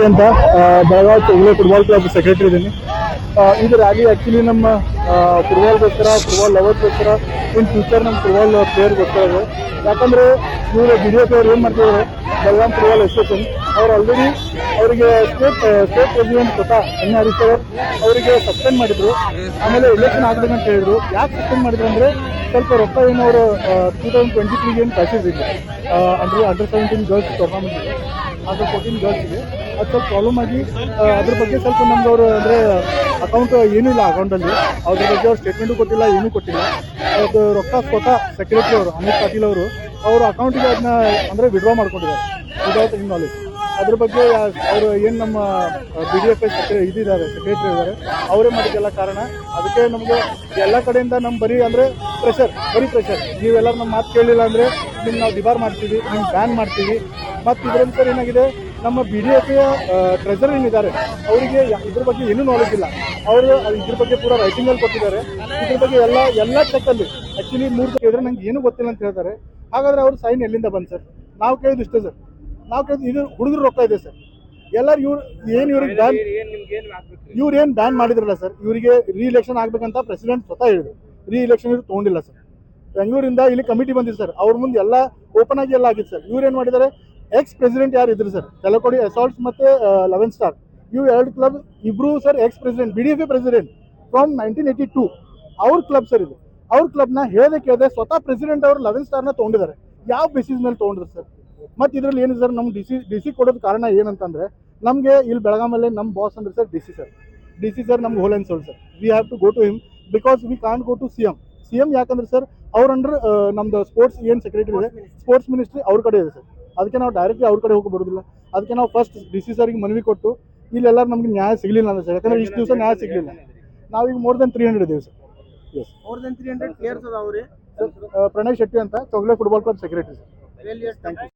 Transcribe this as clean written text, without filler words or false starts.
ಅಂತ Belagavi ತೊಗಲೆ football club secretary ಇದ್ದೀನಿ. ಇದು ರ್ಯಾಲಿ ಆ್ಯಕ್ಚುಲಿ ನಮ್ಮ ಫುಟ್ಬಾಲ್ಗೋಸ್ಕರ, ಫುಟ್ಬಾಲ್ ಲವರ್ಸ್ಗೋಸ್ಕರ, ಇನ್ ಫ್ಯೂಚರ್ ನಮ್ಮ ಫುಟ್ಬಾಲ್ ಪ್ಲೇಯರ್ಗೋಸ್ಕರ ಇದೆ. ಯಾಕಂದರೆ ಇವರು ಬಿ ಡಿ ಎಫ್ ಅವ್ರು ಏನು ಮಾಡ್ತಿದ್ದಾರೆ, ಬೆಳಗಾಂ ಫುಟ್ಬಾಲ್ ಅಸೋಸಿಯೇಷನ್ ಅವ್ರು ಆಲ್ರೆಡಿ ಅವರಿಗೆ ಸ್ಟೇಟ್ ಪ್ರೆಸಿಡೆಂಟ್ ಸ್ವತಃ ಎನ್ ಹರೀಶ್ ಅವರು ಅವರಿಗೆ ಸಸ್ಪೆಂಡ್ ಮಾಡಿದ್ರು. ಆಮೇಲೆ ಎಲೆಕ್ಷನ್ ಆಗಬೇಕಂತ ಹೇಳಿದ್ರು. ಯಾಕೆ ಸಸ್ಪೆಂಡ್ ಮಾಡಿದ್ರು ಅಂದರೆ ಸ್ವಲ್ಪ ರೊಕ್ಕ ಏನವರು 2023 ಏನು ಕಳಿಸಿದ್ರಿಲ್ಲ, ಅಂದರೆ ಅಂಡರ್ 17 ಗರ್ಲ್ಸ್ ಟೂರ್ನಮೆಂಟ್ ಇದೆ, ಅಂಡರ್ 14 ಗರ್ಲ್ಸ್ ಇದೆ. ಅದು ಸ್ವಲ್ಪ ಪ್ರಾಬ್ಲಮ್ ಆಗಿ ಅದ್ರ ಬಗ್ಗೆ ಸ್ವಲ್ಪ ನಮ್ಗೆ ಅವರು ಅಂದರೆ ಅಕೌಂಟ್ ಏನೂ ಇಲ್ಲ ಅಕೌಂಟಲ್ಲಿ, ಅದ್ರ ಬಗ್ಗೆ ಅವ್ರು ಸ್ಟೇಟ್ಮೆಂಟು ಕೊಟ್ಟಿಲ್ಲ, ಏನೂ ಕೊಟ್ಟಿಲ್ಲ. ಅದು ರೊಕ್ಕ ಸ್ವತಃ ಸೆಕ್ರೆಟರಿ ಅವರು ಅಮಿತ್ ಪಾಟೀಲ್ ಅವರು ಅವ್ರ ಅಕೌಂಟಿಗೆ ಅದನ್ನ ಅಂದರೆ ವಿಡ್ರಾ ಮಾಡ್ಕೊಂಡಿದ್ದಾರೆ ವಿದೌಟ್ ಇನ್ ನಾಲೆಜ್. ಅದ್ರ ಬಗ್ಗೆ ಅವರು ಏನು ನಮ್ಮ ಬಿ ಡಿ ಎಫ್ ಇದಿದ್ದಾರೆ ಸೆಕ್ರೆಟರಿ ಇದ್ದಾರೆ, ಅವರೇ ಮಾಡಿದ್ದೆಲ್ಲ ಕಾರಣ. ಅದಕ್ಕೆ ನಮಗೆ ಎಲ್ಲ ಕಡೆಯಿಂದ ನಮ್ಮ ಬರೀ ಪ್ರೆಷರ್. ನೀವೆಲ್ಲರೂ ನಮ್ಮ ಮಾತು ಕೇಳಲಿಲ್ಲ ಅಂದರೆ ನಿಮ್ಗೆ ನಾವು ಡಿಬಾರ್ ಮಾಡ್ತೀವಿ, ನಿಮ್ಗೆ ಬ್ಯಾನ್ ಮಾಡ್ತೀವಿ. ಮತ್ತು ಇದರಲ್ಲಿ ಸರ್ ಏನಾಗಿದೆ, ನಮ್ಮ ಬಿ ಡಿ ಎಫ್ ಟ್ರೆಜರ್ ಏನಿದ್ದಾರೆ ಅವರಿಗೆ ಇದ್ರ ಬಗ್ಗೆ ಏನೂ ನಾಲೆಜ್ ಇಲ್ಲ. ಅವರು ಇದ್ರ ಬಗ್ಗೆ ಪೂರ ರೈಟಿಂಗಲ್ಲಿ ಕೊಟ್ಟಿದ್ದಾರೆ. ಇದ್ರ ಬಗ್ಗೆ ಎಲ್ಲ ಚೆಕ್ಕಲ್ಲಿ ಆ್ಯಕ್ಚುಲಿ 3 ಕೇಳಿದ್ರೆ ನಂಗೆ ಏನೂ ಗೊತ್ತಿಲ್ಲ ಅಂತ ಹೇಳ್ತಾರೆ. ಹಾಗಾದರೆ ಅವ್ರ ಸೈನ್ ಎಲ್ಲಿಂದ ಬಂದು ಸರ್? ನಾವು ಕೇಳಿದ್ದು ಇಷ್ಟೇ ಸರ್, ನಾವು ಕೇಳಿದ್ದು ಇದು ಹುಡುಗರು ರೊಕ್ಕ ಇದೆ ಸರ್. ಎಲ್ಲರೂ ಇವ್ರಿಗೆ ಬ್ಯಾನ್ ಮಾಡಿದ್ರಲ್ಲ ಸರ್, ಇವರಿಗೆ ರೀ-ಎಲೆಕ್ಷನ್ ಆಗಬೇಕಂತ ಪ್ರೆಸಿಡೆಂಟ್ ಸ್ವತಃ ಹೇಳಿದ್ರು. ರೀ-ಎಲೆಕ್ಷನ್ ಇವ್ರು ತೊಗೊಂಡಿಲ್ಲ ಸರ್. ಬೆಂಗಳೂರಿಂದ ಇಲ್ಲಿ ಕಮಿಟಿ ಬಂದಿದೆ ಸರ್, ಅವ್ರ ಮುಂದೆ ಎಲ್ಲ ಓಪನ್ ಆಗಿ ಎಲ್ಲ ಆಗಿತ್ತು ಸರ್. ಇವ್ರು ಏನು ಮಾಡಿದ್ದಾರೆ, ಎಕ್ಸ್ ಪ್ರೆಸಿಡೆಂಟ್ ಯಾರು ಇದ್ರು ಸರ್, ತೆಲಕೋಡಿ ಅಸಾಲ್ಟ್ಸ್ ಮತ್ತು 11 ಸ್ಟಾರ್, ಇವು 2 ಕ್ಲಬ್ ಇಬ್ಬರು sir X president, B D F president from 1982 ಅವ್ರ ಕ್ಲಬ್ ಸರ್ ಇದು. ಅವ್ರ ಕ್ಲಬ್ನ ಕೇಳದೆ ಸ್ವತಃ ಪ್ರೆಸಿಡೆಂಟ್ ಅವರು 11 ಸ್ಟಾರ್ನ ತೊಗೊಂಡಿದ್ದಾರೆ. ಯಾವ ಬೇಸಿಸ್ ಮೇಲೆ ತೊಗೊಂಡ್ರು ಸರ್? ಮತ್ತು ಇದರಲ್ಲಿ ಏನಿದೆ ಸರ್, ನಮ್ಮ ಡಿ ಸಿ ಕೊಡೋದು ಕಾರಣ ಏನಂತಂದರೆ, ನಮಗೆ ಇಲ್ಲಿ ಬೆಳಗಾಮಲ್ಲಿ ನಮ್ಮ ಬಾಸ್ ಅಂದ್ರೆ ಸರ್ ಡಿ ಸಿ ಸರ್ ನಮ್ಗೆ whole and soul sir. We have to go to him because we can't go to C M. ಯಾಕಂದ್ರೆ ಸರ್ ಅವ್ರ ಅಂಡರ್ ನಮ್ದು ಸ್ಪೋರ್ಟ್ಸ್ ಏನು ಸೆಕ್ರೆಟರಿ ಇದೆ, ಸ್ಪೋರ್ಟ್ಸ್ ಮಿನಿಸ್ಟ್ರಿ ಅವ್ರ ಕಡೆ ಇದೆ ಸರ್. ಅದಕ್ಕೆ ನಾವು ಡೈರೆಕ್ಟ್ಲಿ ಅವ್ರ ಕಡೆ ಹೋಗಿ ಬರೋದಿಲ್ಲ. ಅದಕ್ಕೆ ನಾವು ಫಸ್ಟ್ ಡಿ ಸಿ ಸರ್ಗೆ ಮನವಿ ಕೊಟ್ಟು ಇಲ್ಲೆಲ್ಲರೂ ನಮ್ಗೆ ನ್ಯಾಯ ಸಿಗಲಿಲ್ಲ ಅಂದ್ರೆ ಸರ್, ಯಾಕಂದರೆ ಇಷ್ಟು ದಿವಸ ನ್ಯಾಯ ಸಿಗಲಿಲ್ಲ. ನಾವೀಗ ಮೋರ್ ದೆನ್ 300 ಇದ್ದೀವಿ sir. Yes, more than 300 players ಅದಾವ್ರಿ ಸರ್. ಪ್ರಣಯ್ ಶೆಟ್ಟಿ ಅಂತ ತೊಗಲೆ football club secretary sir. Thank you.